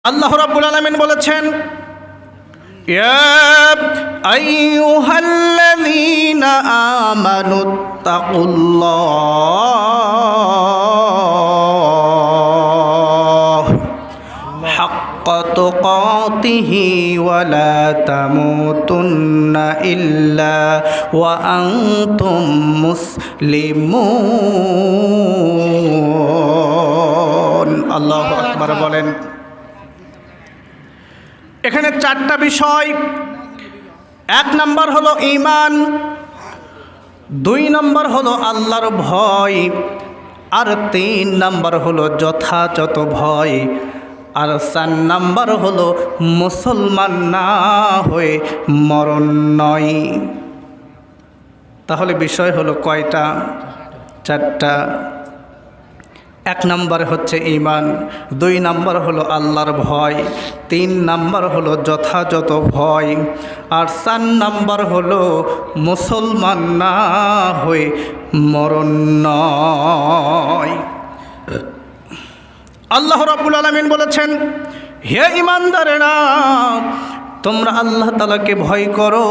আল্লাহ রাব্বুল আলামিন বলেছেন, ইয়া আইয়ুহাল্লাযীনা আমানুত্তাকুল্লাহ হাক্কা তুকাতিহি ওয়া লা তামুতুন্না ইল্লা ওয়া আনতুম মুসলিমুন। আল্লাহু আকবার বলেন। এখানে চারটা বিষয়। এক নাম্বার হলো ঈমান, দুই নাম্বার হলো আল্লাহর ভয়, আর তিন নাম্বার হলো যথাযথ ভয়, আর চার নাম্বার হলো মুসলমান না হয়ে মরণ নয়। তাহলে বিষয় হলো কয়টা? চারটা। এক নাম্বার হচ্ছে ঈমান, দুই নাম্বার হলো আল্লাহর ভয়, তিন নাম্বার হলো যথাযথ ভয়, আর চার নাম্বার হলো মুসলমান না হয়ে মরণ নয়। আল্লাহ রাব্বুল আলামিন বলেছেন, হে ঈমানদারেরা, তোমরা আল্লাহ তাআলাকে ভয় করো